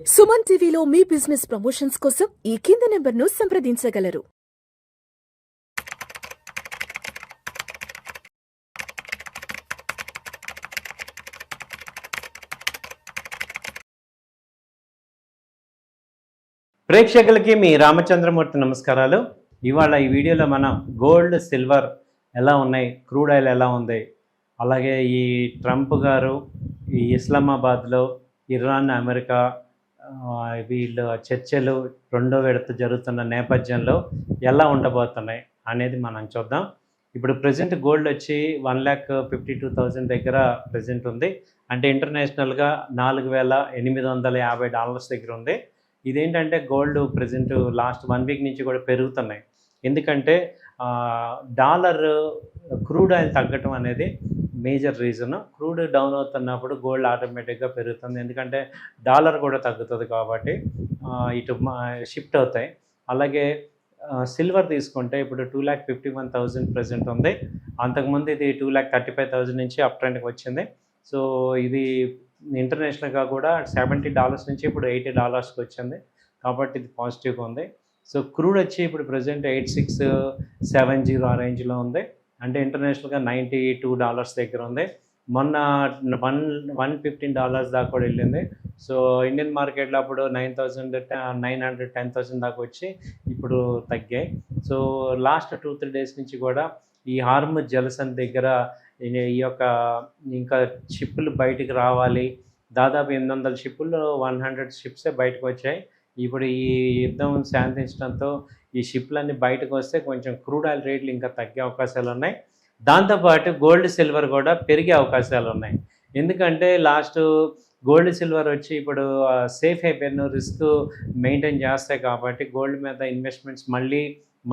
సుమన్ టీవీలో మీ business promotions కోసం ఈ కింది నెంబర్ను సంప్రదించగలరు. ప్రేక్షకులకి మీ రామచంద్రమూర్తి నమస్కారాలు. ఇవాళ ఈ వీడియోలో మనం గోల్డ్ సిల్వర్ ఎలా ఉన్నాయి, క్రూడ్ ఆయిల్ ఎలా ఉంది, అలాగే ఈ ట్రంప్ గారు ఈ ఇస్లామాబాద్లో ఇరాన్ అమెరికా వీళ్ళు చర్చలు రెండో విడత జరుగుతున్న నేపథ్యంలో ఎలా ఉండబోతున్నాయి అనేది మనం చూద్దాం. ఇప్పుడు ప్రజెంట్ గోల్డ్ వచ్చి 1,52,000 దగ్గర ప్రజెంట్ ఉంది. అంటే ఇంటర్నేషనల్గా $4,850 దగ్గర ఉంది. ఇదేంటంటే గోల్డ్ ప్రజెంట్ లాస్ట్ 1 వీక్ నుంచి కూడా పెరుగుతున్నాయి. ఎందుకంటే డాలర్ క్రూడ్ ఆయిల్ తగ్గటం అనేది మేజర్ రీజన్. క్రూడ్ డౌన్ అవుతున్నప్పుడు గోల్డ్ ఆటోమేటిక్గా పెరుగుతుంది, ఎందుకంటే డాలర్ కూడా తగ్గుతుంది కాబట్టి ఇటు షిఫ్ట్ అవుతాయి. అలాగే సిల్వర్ తీసుకుంటే ఇప్పుడు 2,51,000 ప్రజెంట్ ఉంది. అంతకుముందు ఇది 2,35,000 నుంచి అప్ ట్రెండ్కి వచ్చింది. సో ఇది ఇంటర్నేషనల్గా కూడా $70 నుంచి ఇప్పుడు $80కి వచ్చింది, కాబట్టి ఇది పాజిటివ్గా ఉంది. సో క్రూడ్ వచ్చి ఇప్పుడు ప్రజెంట్ 8670 ఆ రేంజ్లో ఉంది. అంటే ఇంటర్నేషనల్గా $92 దగ్గర ఉంది. మొన్న $115 దాకా కూడా వెళ్ళింది. సో ఇండియన్ మార్కెట్లో అప్పుడు 9,900 10,000 దాకా వచ్చి ఇప్పుడు తగ్గాయి. సో లాస్ట్ 2-3 డేస్ నుంచి కూడా ఈ హార్ముజ్ జలసంధి దగ్గర ఈ యొక్క ఇంకా షిప్పులు బయటికి రావాలి. దాదాపు 800 షిప్పుల్లో 100 షిప్సే బయటకు వచ్చాయి. ఇప్పుడు ఈ యుద్ధం శాంతించడంతో ఈ షిప్లన్నీ బయటకు వస్తే కొంచెం క్రూడ్ ఆయిల్ రేట్లు ఇంకా తగ్గే అవకాశాలు ఉన్నాయి. దాంతోపాటు గోల్డ్ సిల్వర్ కూడా పెరిగే అవకాశాలు ఉన్నాయి. ఎందుకంటే లాస్ట్ గోల్డ్ సిల్వర్ వచ్చి ఇప్పుడు సేఫ్ హెవెన్ రిస్క్ మెయింటైన్ చేస్తాయి కాబట్టి గోల్డ్ మీద ఇన్వెస్ట్మెంట్స్ మళ్ళీ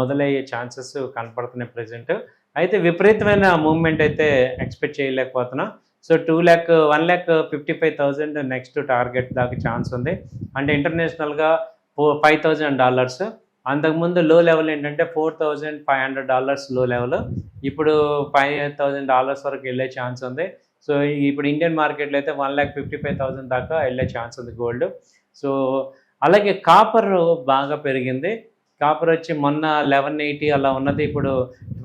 మొదలయ్యే ఛాన్సెస్ కనపడుతున్నాయి ప్రజెంట్. అయితే విపరీతమైన మూవ్మెంట్ అయితే ఎక్స్పెక్ట్ చేయలేకపోతున్నాం. సో 1,55,000 నెక్స్ట్ టార్గెట్ దాకా ఛాన్స్ ఉంది. అంటే ఇంటర్నేషనల్గా $5,000. అంతకుముందు లో లెవెల్ ఏంటంటే $4,500 లో లెవెల్. ఇప్పుడు $5,000 వరకు వెళ్ళే ఛాన్స్ ఉంది. సో ఇప్పుడు ఇండియన్ మార్కెట్లో అయితే 1,55,000 దాకా వెళ్ళే ఛాన్స్ ఉంది గోల్డ్. సో అలాగే కాపర్ బాగా పెరిగింది. కాపర్ వచ్చి మొన్న 1180 అలా ఉన్నది, ఇప్పుడు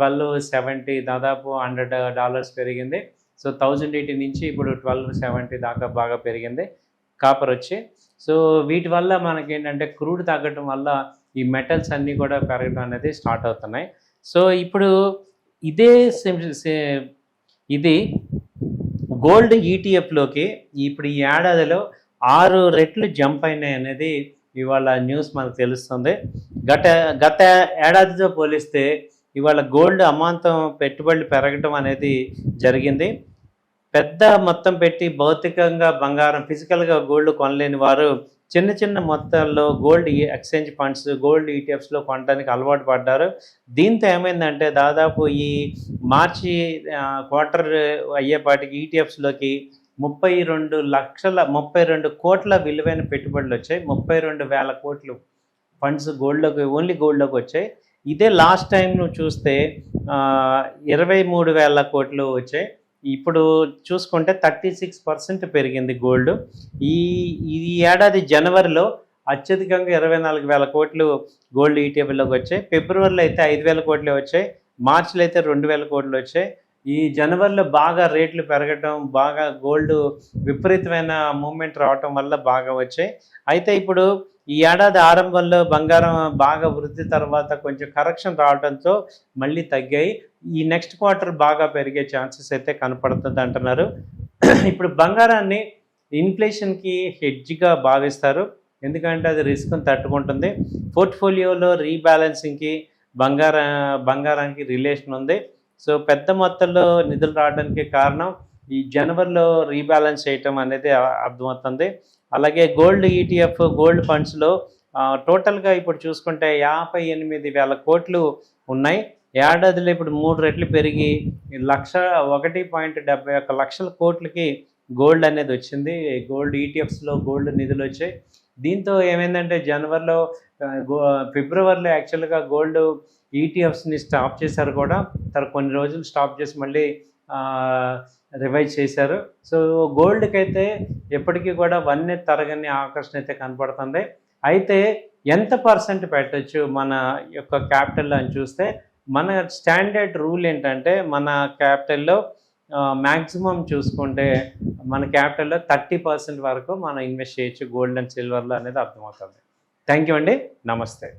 1270 దాదాపు $100 పెరిగింది. సో 1080 నుంచి ఇప్పుడు 1270 దాకా బాగా పెరిగింది కాపర్ వచ్చి. సో వీటి వల్ల మనకేంటంటే క్రూడ్ తగ్గడం వల్ల ఈ మెటల్స్ అన్నీ కూడా పెరగడం అనేది స్టార్ట్ అవుతున్నాయి. సో ఇప్పుడు ఇది గోల్డ్ ఈటీఎఫ్లోకి ఇప్పుడు ఈ ఏడాదిలో 6 రెట్లు జంప్ అయినాయి అనేది ఇవాళ న్యూస్ మనకు తెలుస్తుంది. గత ఏడాదితో పోలిస్తే ఇవాళ గోల్డ్ అమాంతం పెట్టుబడులు పెరగడం అనేది జరిగింది. పెద్ద మొత్తం పెట్టి భౌతికంగా బంగారం ఫిజికల్గా గోల్డ్ కొనలేని వారు చిన్న చిన్న మొత్తాల్లో గోల్డ్ ఎక్స్చేంజ్ ఫండ్స్ గోల్డ్ ఈటీఎఫ్స్లో కొనడానికి అలవాటు పడ్డారు. దీంతో ఏమైందంటే దాదాపు ఈ మార్చి క్వార్టర్ అయ్యేపాటికి ఈటీఎఫ్స్లోకి 32 కోట్ల విలువైన పెట్టుబడులు వచ్చాయి. 32,000 కోట్లు ఫండ్స్ ఓన్లీ గోల్డ్లోకి వచ్చాయి. ఇదే లాస్ట్ టైం నువ్వు చూస్తే 23,000 కోట్లు వచ్చాయి. ఇప్పుడు చూసుకుంటే 36% పెరిగింది గోల్డ్. ఈ ఏడాది జనవరిలో అత్యధికంగా 24,000 కోట్లు గోల్డ్ ఈటీఎఫ్లోకి వచ్చాయి. ఫిబ్రవరిలో అయితే 5,000 కోట్లే వచ్చాయి. మార్చిలో అయితే 2,000 కోట్లు వచ్చాయి. ఈ జనవరిలో బాగా రేట్లు పెరగటం, బాగా గోల్డ్ విపరీతమైన మూమెంట్ రావటం వల్ల బాగా వచ్చాయి. అయితే ఇప్పుడు ఈ ఏడాది ఆరంభంలో బంగారం బాగా వృద్ధి తర్వాత కొంచెం కరెక్షన్ రావడంతో మళ్ళీ తగ్గాయి. ఈ నెక్స్ట్ క్వార్టర్ బాగా పెరిగే ఛాన్సెస్ అయితే కనపడుతుంది అంటున్నారు. ఇప్పుడు బంగారాన్ని ఇన్ఫ్లేషన్కి హెడ్జ్గా భావిస్తారు, ఎందుకంటే అది రిస్క్ని తట్టుకుంటుంది. పోర్ట్ఫోలియోలో రీబ్యాలెన్సింగ్కి బంగారానికి రిలేషన్ ఉంది. సో పెద్ద మొత్తంలో నిధులు రావడానికి కారణం ఈ జనవరిలో రీబ్యాలెన్స్ చేయటం అనేది అర్థమవుతుంది. అలాగే గోల్డ్ ఈటీఎఫ్ గోల్డ్ ఫండ్స్లో టోటల్గా ఇప్పుడు చూసుకుంటే 58,000 కోట్లు ఉన్నాయి. ఏడాదిలో ఇప్పుడు 3 రెట్లు పెరిగి 1.71 లక్షల కోట్లకి గోల్డ్ అనేది వచ్చింది. గోల్డ్ ఈటీఎఫ్స్లో గోల్డ్ నిధులు వచ్చాయి. దీంతో ఏమైందంటే జనవరిలో ఫిబ్రవరిలో యాక్చువల్గా గోల్డ్ ఈటీఎఫ్స్ని స్టాప్ చేశారు కూడా. కొన్ని రోజులు స్టాప్ చేసి మళ్ళీ రివైజ్ చేశారు. సో గోల్డ్కి అయితే ఎప్పటికీ కూడా వన్నె తరగని ఆకర్షణ అయితే కనపడుతుంది. అయితే ఎంత పర్సెంట్ పెట్టచ్చు మన యొక్క క్యాపిటల్లో అని చూస్తే, మన స్టాండర్డ్ రూల్ ఏంటంటే మన క్యాపిటల్లో మ్యాక్సిమం చూసుకుంటే మన క్యాపిటల్లో 30% వరకు మనం ఇన్వెస్ట్ చేయొచ్చు గోల్డ్ అండ్ సిల్వర్లో అనేది అర్థమవుతుంది. థ్యాంక్ యూ అండి. నమస్తే.